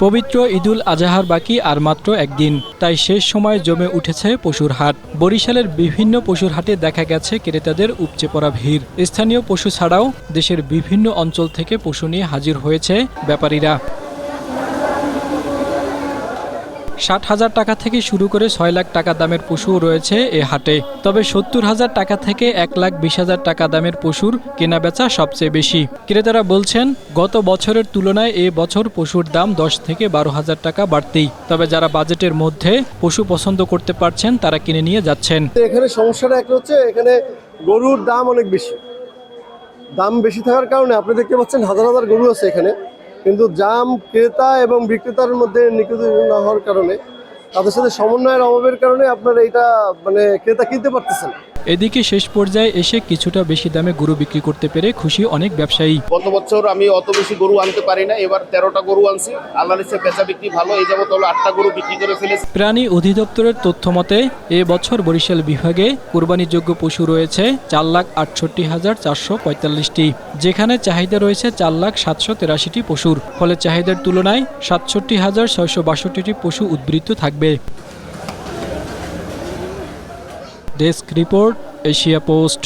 পবিত্র ঈদুল আজহার বাকি আর মাত্র একদিন, তাই শেষ সময় জমে উঠেছে পশুর হাট। বরিশালের বিভিন্ন পশুর হাটে দেখা গেছে ক্রেতাদের উপচে পড়া ভিড়। স্থানীয় পশু ছাড়াও দেশের বিভিন্ন অঞ্চল থেকে পশু নিয়ে হাজির হয়েছে ব্যাপারীরা। ৬০,০০০ টাকা থেকে শুরু করে ৬ লাখ টাকা দামের পশুও রয়েছে এ হাটে। তবে ৭০,০০০ টাকা থেকে ১,২০,০০০ টাকা দামের পশুর কেনাবেচা সবচেয়ে বেশি। ক্রেতারা বলছেন, গত বছরের তুলনায় এ বছর পশুর দাম ১০ থেকে ১২,০০০ টাকা বাড়তি। তবে যারা বাজেটের মধ্যে পশু পছন্দ করতে পারছেন তারা কিনে নিয়ে যাচ্ছেন। এখানে সমস্যাটা একটা হচ্ছে, এখানে গরুর দাম অনেক বেশি। দাম বেশি থাকার কারণে আপনি দেখতে পাচ্ছেন হাজার হাজার গরু আছে এখানে, কিন্তু জাম ক্রেতা এবং বিক্রেতার মধ্যে নিখুঁত না হওয়ার কারণে, তাদের সাথে সমন্বয়ের অভাবের কারণে আপনার এইটা ক্রেতা কিনতে পারতেছেন। এদিকে শেষ পর্যায়ে এসে কিছুটা বেশি দামে গরু বিক্রি করতে পেরে খুশি অনেক ব্যবসায়ী। গত বছর আমি অত বেশি গরু আনতে পারি না, এবার 13টা গরু আনছি। আল্লাহর ইচ্ছায় বেচা বিক্রি ভালো, এই যাবত হলো 8টা গরু বিক্রি করে ফেলেছি। প্রাণী অধিদপ্তরের তথ্য মতে এ বছর বরিশাল বিভাগে কুরবানিযোগ্য পশু রয়েছে ৪,৬৮,৪৪৫টি, যেখানে চাহিদা রয়েছে ৪,৭৮৩টি পশুর। ফলে চাহিদার তুলনায় ৬৭,৬৬২টি পশু উদ্বৃত্ত থাকবে। Desk report, Asia post.